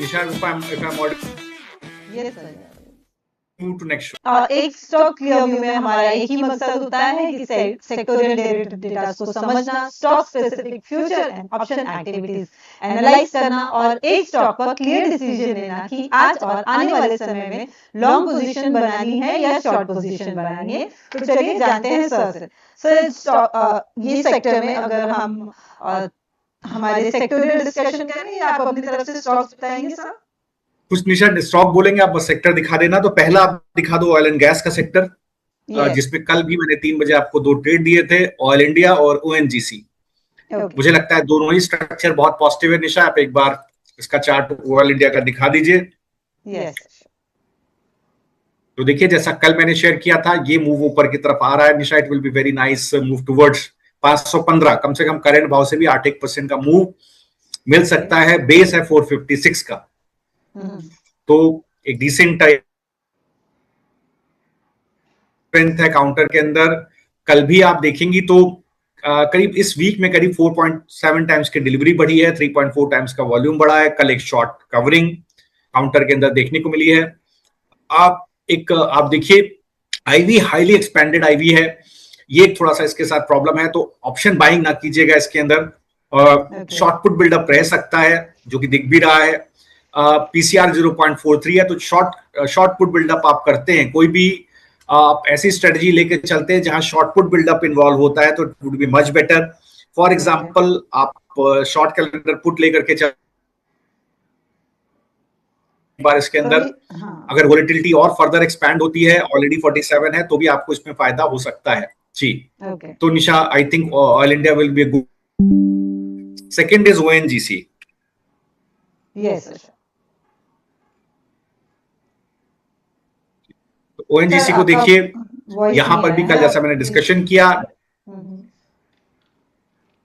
Nisha, if I'm Yes, sir. move to next show. एक stock clear view में हमारा एक ही मकसद होता है कि सेक्टोरियल डेरिवेटिव डेटा को समझना, stock specific future and option activities analyse करना और एक स्टॉक पर क्लियर डिसीजन लेना कि आज और आने वाले समय में लॉन्ग पोजीशन बनानी है या शॉर्ट पोजीशन बनानी है। तो चलिए जानते हैं सर से ये सेक्टर में अगर हम हमारे सेक्टोरियल डिस्कशन करें या आप अपनी तरफ से स्टॉक्स बताएंगे सर? कुछ निशा स्टॉक बोलेंगे, आप बस सेक्टर दिखा देना। तो पहला आप दिखा दो ऑयल एंड गैस का सेक्टर, जिसमें कल भी मैंने 3 बजे आपको 2 ट्रेड दिए थे, ऑयल इंडिया और ओएनजीसी। मुझे लगता है दोनों ही स्ट्रक्चर बहुत पॉजिटिव है। निशा, आप एक बार इसका चार्ट ऑयल इंडिया का दिखा दीजिए। तो देखिए, जैसा कल मैंने शेयर किया था, ये मूव ऊपर की तरफ आ रहा है Nisha. It will be very nice move towards 515, कम से कम करंट भाव से भी 8% का मूव मिल सकता है। बेस है 456 का, तो एक डिसेंट स्ट्रेंथ है काउंटर के अंदर। कल भी आप देखेंगी तो करीब इस वीक में करीब 4.7 टाइम्स की डिलीवरी बढ़ी है, 3.4 टाइम्स का वॉल्यूम बढ़ा है। कल एक शॉर्ट कवरिंग काउंटर के अंदर देखने को मिली है। आप देखिए, आईवी हाईली एक्सपेंडेड आईवी है, ये थोड़ा सा इसके साथ प्रॉब्लम है, तो ऑप्शन बाइंग ना कीजिएगा इसके अंदर। शॉर्ट पुट बिल्डअप रह सकता है, जो कि दिख भी रहा है। पीसीआर 0.43 है, तो शॉर्ट पुट बिल्डअप आप करते हैं, कोई भी आप ऐसी स्ट्रेटजी लेके चलते हैं जहां शॉर्ट पुट बिल्डअप इन्वॉल्व होता है, तो it would be much better. For example, आप शॉर्ट कैलेंडर पुट लेकर के चल बार इसके अंदर अगर वोलेटिलिटी और फर्दर एक्सपैंड होती है, ऑलरेडी 47 है, तो भी आपको इसमें फायदा हो सकता है जी। तो Nisha, I think oil India will be good. Second is ONGC. Yes, ONGC को देखिए, यहां पर भी कल जैसा मैंने डिस्कशन किया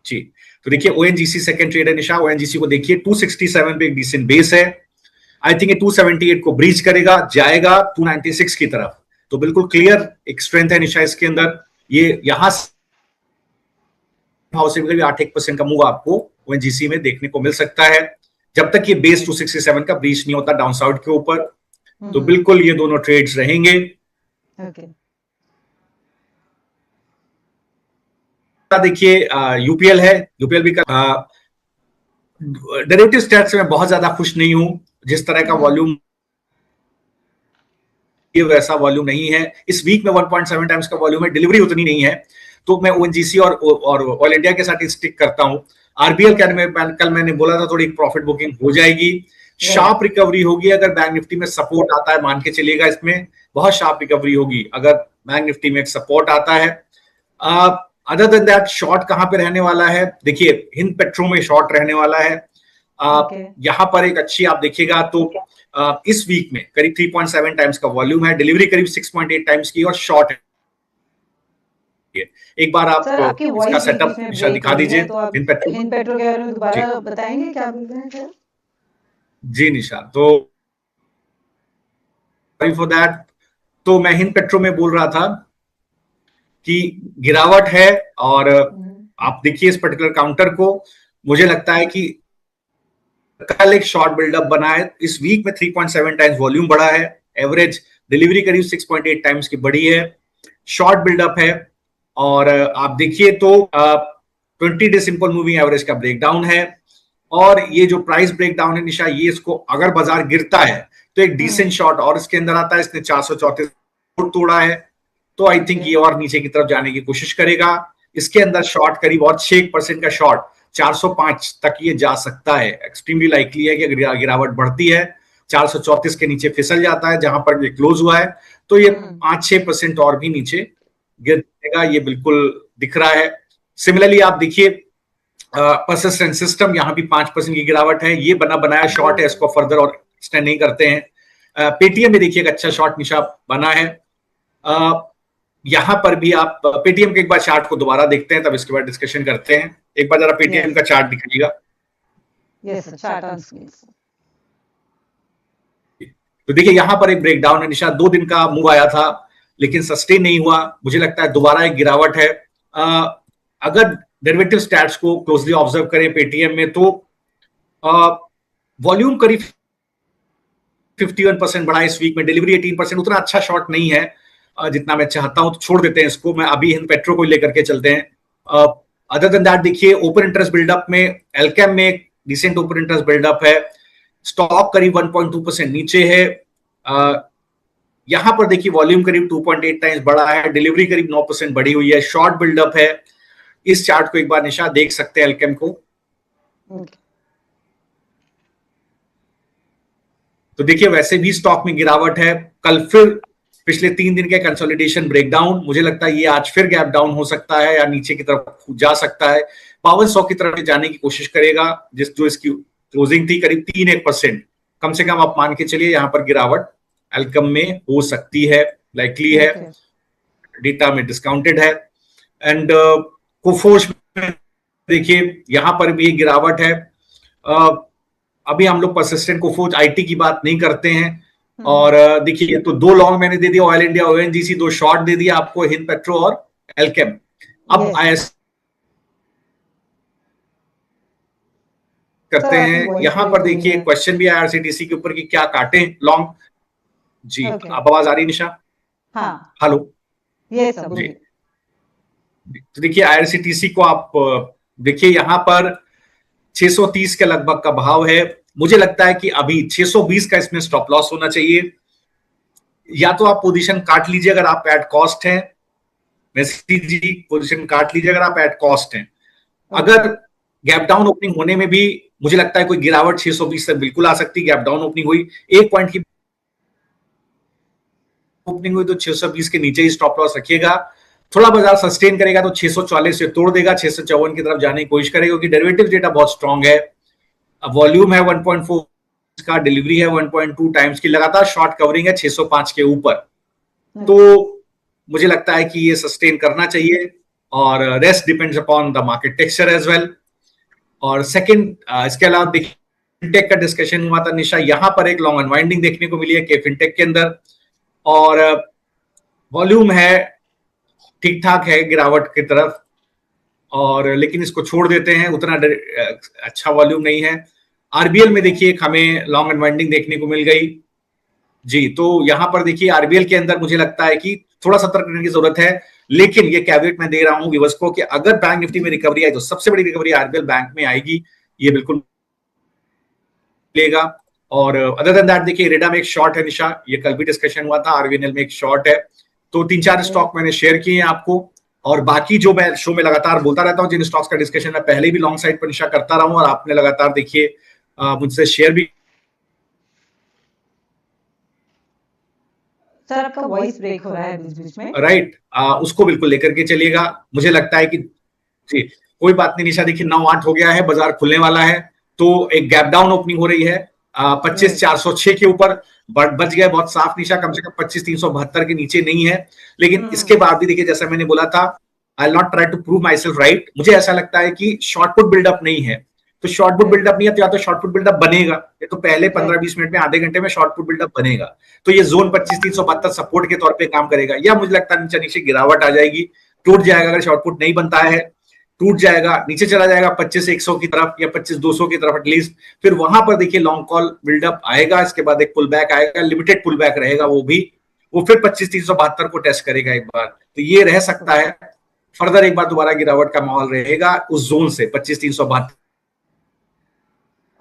जी। तो देखिए, ओएनजीसी सेकंड ट्रेड है निशा। ओएनजीसी को देखिए, 267 पे एक डिसेंट बेस है। आई थिंक ये 278 को ब्रीच करेगा, जाएगा 296 की तरफ, तो बिल्कुल क्लियर एक स्ट्रेंथ है निशा इसके अंदर। ये यहां भाव से भी 8% का मूव आपको ओएनजीसी में देखने को मिल सकता है, जब तक ये बेस 267 का ब्रीच नहीं होता डाउन साउथ के ऊपर। तो बिल्कुल ये दोनों ट्रेड्स रहेंगे। देखिए, यूपीएल है, यूपीएल भी डेरिवेटिव स्टैट्स में बहुत ज्यादा खुश नहीं हूं। जिस तरह का वॉल्यूम, ये वैसा वॉल्यूम नहीं है। इस वीक में 1.7 टाइम्स का वॉल्यूम है, डिलीवरी उतनी नहीं है, तो मैं ओएनजीसी और ऑयल इंडिया के साथ स्टिक करता हूं। आरबीएल कल मैंने बोला था थोड़ी प्रॉफिट बुकिंग हो जाएगी, शार्प रिकवरी होगी अगर बैंक निफ्टी में सपोर्ट आता है। मान के चलिएगा, इसमें बहुत शार्प रिकवरी होगी अगर बैंक निफ्टी में एक सपोर्ट आता है। अदर देन दैट, शॉर्ट कहां पे रहने वाला है? देखिए, हिंद पेट्रो में शॉर्ट रहने वाला है। यहां पर एक अच्छी आप देखिएगा तो इस वीक में करीब 3.7 टाइम्स का वॉल्यूम है, डिलीवरी करीब 6.8 टाइम्स की और शॉर्ट है। एक बार आप इसका सेटअप दिखा दीजिए। हिंद पेट्रो के बारे में दोबारा बताएंगे क्या बोल रहे हैं जी निशा? तो फॉर दैट, तो मैं हिंद पेट्रो में बोल रहा था कि गिरावट है, और आप देखिए इस पर्टिकुलर काउंटर को, मुझे लगता है कि कल एक शॉर्ट बिल्डअप बना है। इस वीक में 3.7 टाइम्स वॉल्यूम बढ़ा है, एवरेज डिलीवरी करीब 6.8 टाइम्स की बढ़ी है, शॉर्ट बिल्डअप है। और आप देखिए तो 20 डे सिंपल मूविंग एवरेज का ब्रेकडाउन है, और ये जो प्राइस ब्रेकडाउन है निशा, ये इसको अगर बाजार गिरता है तो एक डिसेंट शॉर्ट और इसके अंदर आता है। इसने 434 तोड़ा है, तो आई थिंक ये और नीचे की तरफ जाने की कोशिश करेगा। इसके अंदर शॉर्ट करीब और 6% का शॉर्ट 405 तक ये जा सकता है। एक्सट्रीमली लाइकली है कि अगर गिरावट बढ़ती है, 434 के नीचे फिसल जाता है जहां पर ये क्लोज हुआ है, तो ये 5-6% और भी नीचे गिर जाएगा, ये बिल्कुल दिख रहा है। सिमिलरली आप देखिए, परसिस्टेंट सिस्टम, यहां भी 5% की गिरावट है, ये बना बनाया शॉर्ट है, इसको फर्दर और एक्सटेंड नहीं करते हैं। पेटीएम में देखिए एक अच्छा शॉर्ट निशा बना है। यहां पर भी आप पेटीएम के एक बार चार्ट को दोबारा देखते हैं, तब इसके बाद डिस्कशन करते हैं। एक बार जरा पेटीएम का चार्ट दिखाइएगा। तो देखिए, यहां पर एक ब्रेकडाउन है निशा, 2 दिन का मूव आया था लेकिन सस्टेन नहीं हुआ। मुझे लगता है दोबारा एक गिरावट है। अगर डेरिवेटिव स्टैट्स को क्लोजली ऑब्जर्व करें पेटीएम में, तो वॉल्यूम करीब 51% बढ़ा इस वीक में, डिलीवरी 18%, उतना अच्छा शॉट नहीं है जितना मैं चाहता हूं, तो छोड़ देते हैं इसको। मैं अभी हिंद पेट्रो को लेकर के चलते हैं। अदर देन दैट देखिए ओपन इंटरेस्ट बिल्डअप में एल्केम में एक डिसेंट ओपन इंटरेस्ट बिल्डअप है, स्टॉक करीब 1.2% नीचे है। यहां पर देखिए वॉल्यूम करीब 2.8 टाइम्स बढ़ा है, डिलीवरी करीब 9% बढ़ी हुई है, शॉर्ट बिल्डअप है। इस चार्ट को एक बार निशा देख सकते हैं एल्केम को। तो देखिए वैसे भी स्टॉक में गिरावट है, कल फिर पिछले 3 दिन के कंसोलिडेशन ब्रेकडाउन, मुझे लगता है ये आज फिर गैप डाउन हो सकता है या नीचे की तरफ जा सकता है, पावर 100 की तरफ जाने की कोशिश करेगा, जो इसकी क्लोजिंग थी करीब 3-1%, कम से कम आप मान के चलिए यहां पर गिरावट एल्कम में हो सकती है, लाइकली है, डेटा में डिस्काउंटेड है। एंड कोफोर्ज में देखिए यहां पर भी गिरावट है। अभी हम लोग परसिस्टेंट कोफोर्ज आईटी की बात नहीं करते हैं। और देखिए तो 2 लॉन्ग मैंने दे दिया, ऑयल इंडिया ओएनजीसी, 2 शॉर्ट दे दिया आपको हिंद पेट्रो और एल्केम। अब आईएस करते हैं, यहां पर देखिए क्वेश्चन भी है आईआरसीटीसी के ऊपर कि क्या काटें लॉन्ग। जी अब आवाज आ रही निशा? हाँ हेलो ये सब जी। तो देखिए आईआरसीटीसी को आप देखिए यहां पर 630 के लगभग का भाव है, मुझे लगता है कि अभी 620 का इसमें स्टॉप लॉस होना चाहिए, या तो आप पोजीशन काट लीजिए अगर आप एट कॉस्ट हैं, मेसी जी पोजीशन काट लीजिए अगर आप एट कॉस्ट हैं। अगर गैप डाउन ओपनिंग होने में भी मुझे लगता है कोई गिरावट 620 से बिल्कुल आ सकती है, गैप डाउन ओपनिंग हुई 1 पॉइंट की ओपनिंग हुई तो 620 के नीचे ही स्टॉप लॉस रखिएगा। थोड़ा बाजार सस्टेन करेगा तो 640 से तोड़ देगा, 654 की तरफ जाने की कोशिश करेगा, क्योंकि डेरिवेटिव डेटा बहुत स्ट्रांग है। वॉल्यूम है 1.4 का, डिलीवरी है 1.2 टाइम्स की, लगातार शॉर्ट कवरिंग है 605 के ऊपर, तो मुझे लगता है कि ये सस्टेन करना चाहिए। और rest depends upon the market texture as well. और सेकंड इसके अलावा देखिए फिनटेक का डिस्कशन हुआ था निशा, यहां पर एक लॉन्ग अनवाइंडिंग देखने को मिली है के फिनटेक के अंदर, और वॉल्यूम है ठीक ठाक है गिरावट की तरफ, और लेकिन इसको छोड़ देते हैं, उतना अच्छा वॉल्यूम नहीं है। आरबीएल में देखिए हमें लॉन्ग अनवाइंडिंग देखने को मिल गई जी, तो यहां पर देखिए आरबीएल के अंदर मुझे लगता है कि थोड़ा सतर्क रहने की जरूरत है, लेकिन ये कैविएट मैं दे रहा हूं व्यूअर्स को कि अगर बैंक निफ्टी में रिकवरी आई तो सबसे बड़ी रिकवरी आरबीएल बैंक में आएगी, ये बिल्कुल लेगा। और अदर देन दैट देखिए इरेडा में एक शॉर्ट है निशा, ये कल भी डिस्कशन हुआ था, आरबीएनएल में एक शॉर्ट है, तो 3-4 स्टॉक मैंने शेयर किए हैं आपको, और बाकी जो मैं शो में लगातार बोलता रहता हूं जिन स्टॉक्स का डिस्कशन मैं पहले भी लॉन्ग साइड पर निशा करता रहा हूं, और आपने लगातार देखिए मुझसे शेयर भी। सर आपका वॉइस ब्रेक हो रहा है बीच बीच में। राइट, उसको बिल्कुल लेकर के चलिएगा, मुझे लगता है कि जी कोई बात नहीं निशा, देखिए 9-8 हो गया है, बाजार खुलने वाला है, तो एक गैप डाउन ओपनिंग हो रही है 25,406 के ऊपर, बच गए बहुत साफ निशा, कम से कम 25,372 के नीचे नहीं है। लेकिन इसके बाद भी देखिए जैसा मैंने बोला था, I not try to prove myself right, मुझे ऐसा लगता है कि शॉर्ट पुट बिल्डअप नहीं है, तो शॉर्ट पुट बिल्डअप नहीं है तो या तो शॉर्ट पुट बिल्डअप बनेगा, ये तो पहले 15-20 मिनट में आधे घंटे में शॉर्ट पुट बिल्डअप बनेगा, तो ये जोन 25,372 सपोर्ट के तौर पे काम करेगा, या मुझे लगता है नीचे नीचे गिरावट आ जाएगी, टूट जाएगा, अगर शॉर्ट पुट नहीं बनता है टूट जाएगा, नीचे चला जाएगा 25,100 की तरफ या 25,200 की तरफ एटलीस्ट, फिर वहां पर देखिए लॉन्ग कॉल बिल्डअप आएगा, इसके बाद एक पुल बैक आएगा, लिमिटेड पुल बैक रहेगा वो भी, वो फिर 25,372 को टेस्ट करेगा एक बार, तो ये रह सकता है फर्दर एक बार दोबारा गिरावट का माहौल रहेगा उस जोन से 25,372।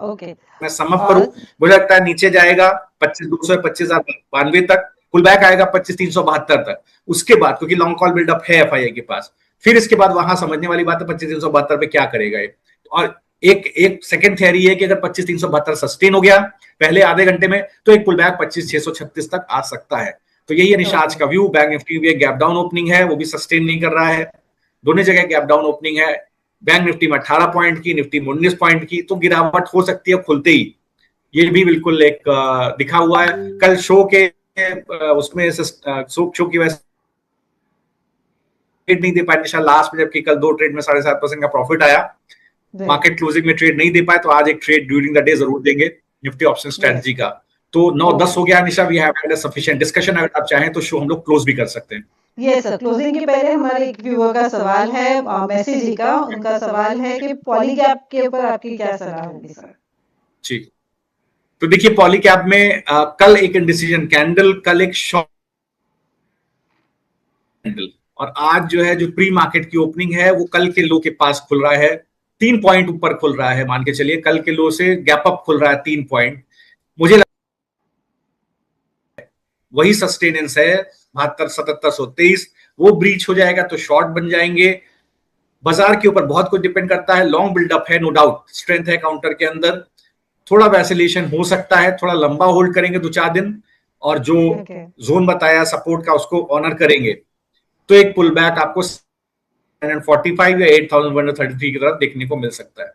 ओके मैं समअप करूं, मुझे लगता है नीचे जाएगा 25,200 25,092 तक, पुल बैक आएगा 25,372 तक, उसके बाद क्योंकि लॉन्ग कॉल बिल्डअप है एफआईआई के पास, फिर इसके बाद वहां समझने वाली बात है 25,372 पे क्या करेगा ये। और एक सेकंड थियरी है कि अगर 25,372 सस्टेन हो गया पहले आधे घंटे में, तो एक पुल बैक 25,636 तक आ सकता है। तो यही है निशा आज का व्यू। बैंक निफ्टी भी एक गैप डाउन ओपनिंग है, वो भी सस्टेन नहीं कर रहा है, दोनों जगह गैप डाउन ओपनिंग है, बैंक निफ्टी में 18 पॉइंट की, निफ्टी में 19 पॉइंट की, तो गिरावट हो सकती है खुलते ही, ये भी बिल्कुल एक दिखा हुआ है। कल शो के उसमें शो की वजह ट्रेड नहीं दे पाए निशा लास्ट में, जबकि कल 2 ट्रेड में 7.5% का प्रॉफिट आया, मार्केट क्लोजिंग में ट्रेड नहीं दे पाए, तो आज एक ट्रेड ड्यूरिंग द डे जरूर देंगे निफ्टी ऑप्शन स्ट्रेटजी का। तो 9-10 हो गया Nisha, we have had a sufficient discussion, अगर आप चाहें तो शो हम लोग क्लोज भी कर सकते हैं। ये सर क्लोजिंग के पहले हमारे एक व्यूअर का सवाल है मैसेज जी का, उनका सवाल है कि पॉलीगैप के ऊपर आपकी क्या सलाह होगी सर? जी तो देखिए पॉलीकैब में कल एक इंडिसीजन कैंडल, कल एक शॉर्ट कैंडल, और आज जो है जो प्री मार्केट की ओपनिंग है वो कल के लो के पास खुल रहा है, 3 पॉइंट ऊपर खुल रहा है, मान के चलिए कल के लो से गैप अप खुल रहा है 3 पॉइंट। मुझे वही सस्टेनेंस है 72,7723, वो ब्रीच हो जाएगा तो शॉर्ट बन जाएंगे। बाजार के ऊपर बहुत कुछ डिपेंड करता है, लॉन्ग बिल्डअप है, नो डाउट स्ट्रेंथ है काउंटर के अंदर, थोड़ा वैसिलेशन हो सकता है, थोड़ा लंबा होल्ड करेंगे 2-4 दिन, और जो जोन बताया सपोर्ट का उसको ऑनर करेंगे तो एक पुल बैक आपको 745 या 8,133 की तरफ देखने को मिल सकता है।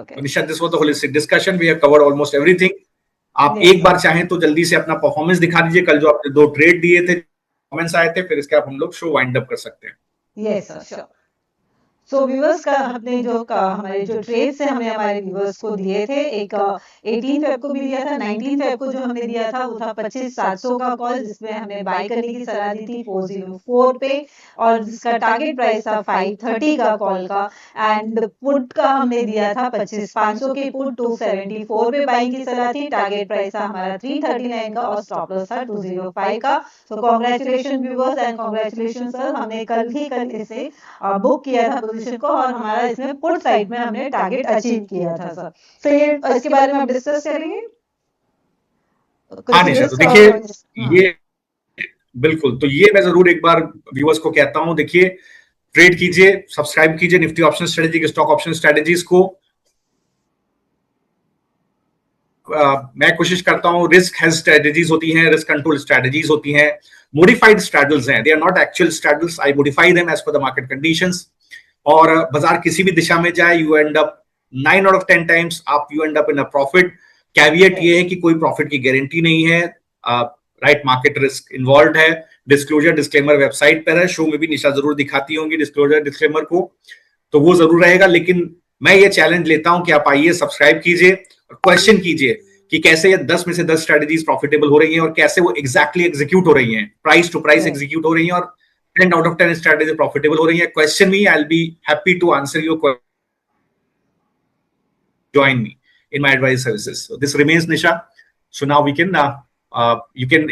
तो Nisha, this was the holistic discussion, we have covered almost everything. आप एक बार चाहें तो जल्दी से अपना परफॉर्मेंस दिखा दीजिए, कल जो आपने 2 ट्रेड दिए थे, कमेंट्स आए थे, फिर इसके आप हम लोग शो वाइंड अप कर सकते हैं। Yes sir, sure. So viewers का हमने जो हमारे जो ट्रेड्स है हमने हमारे व्यूअर्स को दिए थे, एक 18 फेब को भी दिया था, 19 फेब को जो हमने दिया था वो था 25,700 का कॉल, जिसमें हमने बाय करने की सलाह दी थी 404 पे, और जिसका टारगेट प्राइस था 530 का कॉल का, एंड पुट का हमने दिया था 25,500 के पुट 274 पे बाइंग की सलाह थी, टारगेट प्राइस था हमारा 339 का और स्टॉप लॉस था 205 का। So congratulation viewers and congratulation sir, हमने कल इसे बुक किया था पोजीशन को, और हमारा इसमें पुट साइड में हमने टारगेट अचीव किया था सर। तो ये इसके बारे में आप डिस्कस करेंगे? हाँ निशा, तो देखिए ये बिल्कुल, तो ये मैं जरूर एक बार व्यूअर्स को कहता हूं, देखिए ट्रेड कीजिए, सब्सक्राइब कीजिए निफ्टी ऑप्शन स्ट्रेटेजी के स्टॉक ऑप्शन स्ट्रेटेजीज को। मैं कोशिश करता हूं, रिस्क हैज स्ट्रेटेजीज होती हैं, रिस्क कंट्रोल स्ट्रेटेजीज होती हैं, मॉडिफाइड स्ट्रैडल्स हैं, they are not actual straddles, I modify them as per the market conditions. और बाजार किसी भी दिशा में जाए, you end up 9 out of 10 times आप you end up in a profit. Caveat ये है कि कोई प्रॉफिट की गारंटी नहीं है, राइट मार्केट रिस्क इन्वॉल्व है। डिस्क्लोजर डिस्क्लेमर वेबसाइट पर है, शो में भी निशा जरूर दिखाती होंगी डिस्क्लोजर डिस्क्लेमर को, तो वो जरूर रहेगा। लेकिन मैं ये चैलेंज लेता हूं कि आप आइए, सब्सक्राइब कीजिए और क्वेश्चन कीजिए कि कैसे ये 10 में से 10 स्ट्रेटजीज प्रॉफिटेबल हो रही हैं और कैसे वो एग्जैक्टली एग्जीक्यूट हो रही हैं, प्राइस टू प्राइस एग्जीक्यूट हो रही हैं, और 10 आउट ऑफ 10 स्ट्रेटजीज प्रॉफिटेबल हो रही हैं। Question me, I will be happy to answer your question, join me in my advice services. So this remains Nisha. So now we can you can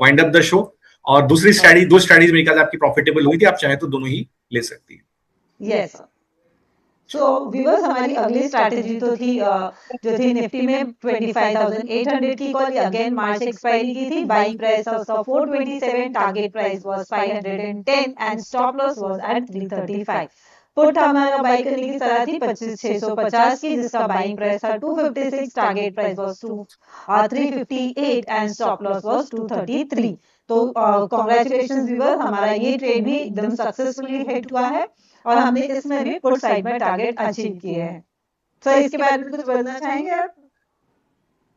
wind up the show. और दूसरी strategy, दो strategies मेरे ख्याल आपकी profitable हुई थी, आप चाहे तो दोनों ही ले सकती हैं। यस सो व्यूअर्स, हमारी अगली स्ट्रैटेजी तो थी जो थी निफ्टी में 25,800 की कॉल, अगेन मार्च एक्सपायरी की थी, buying price was 427, target price was 510 and stop loss was at 335। Put हमारा बाई करने की सलाह थी 25,650 की, जिसका बाइंग प्राइस था 256, target price was 358 and stop loss was 233। तो कांग्रेचुलेशंस व्यूअर्स, हमारा ये ट्रेड भी एकदम सक्सेसफुली हिट हुआ है और हमने इसमें भी पुट साइड में टारगेट अचीव किए हैं। सर इसके बारे में कुछ बोलना चाहेंगे आप?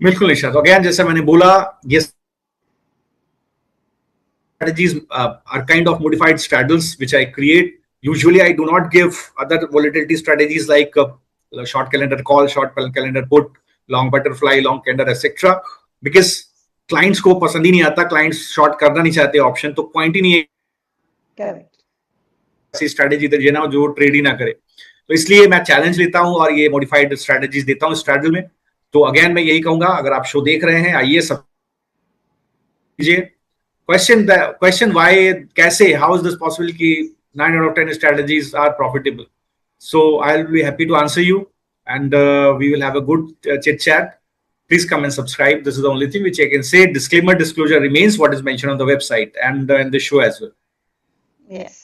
बिल्कुल निशा, तो अगेन जैसे मैंने बोला, ये strategies are kind of modified straddles which I create. Usually I do not give other volatility strategies like short calendar call, short calendar put, long butterfly, long candle, etc. because clients को पसंद ही नहीं आता, clients short करना नहीं चाहते option, तो point ही नहीं है ऐसी स्ट्रेटेजी दे ना जो ट्रेड ही ना करे। तो इसलिए मैं चैलेंज लेता हूं और ये मॉडिफाइड स्ट्रेटेजीज देता हूं स्ट्रैडल में। तो अगेन मैं यही कहूंगा, अगर आप शो देख रहे हैं आइए सब कीजिए, क्वेश्चन व्हाई, कैसे, हाउ इज दिस पॉसिबल कि 9 out of 10 strategies are profitable. So I'll be happy to answer you, and we will have a good chit chat. Please come and subscribe. This is the only thing which I can say. Disclaimer, disclosure remains what is mentioned on the website and in the show as well. Yes.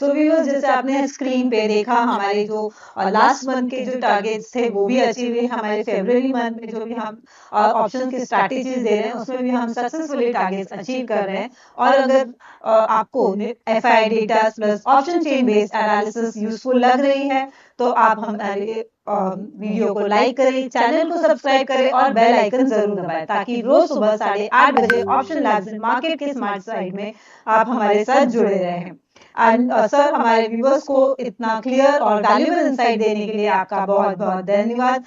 So viewers, जैसे आपने screen पे देखा, हमारे जो last month के जो targets थे वो भी अचीव हुए। हमारे फरवरी मंथ में जो भी हम ऑप्शन की स्ट्रैटेजीज दे रहे हैं उसमें भी हम सक्सेसफुली टारगेट्स अचीव कर रहे हैं। और अगर आपको FI data plus option chain based analysis useful लग रही है तो आप हमारे वीडियो को लाइक करें, चैनल को सब्सक्राइब करें और बेल आइकन जरूर दबाएं, ताकि रोज सुबह 8:30 बजे ऑप्शन लैब्स मार्केट के स्मार्ट साइड में आप हमारे साथ जुड़े रहें। एंड सर, हमारे व्यूअर्स को इतना क्लियर और वैल्यूएबल इंसाइट देने के लिए आपका बहुत बहुत धन्यवाद।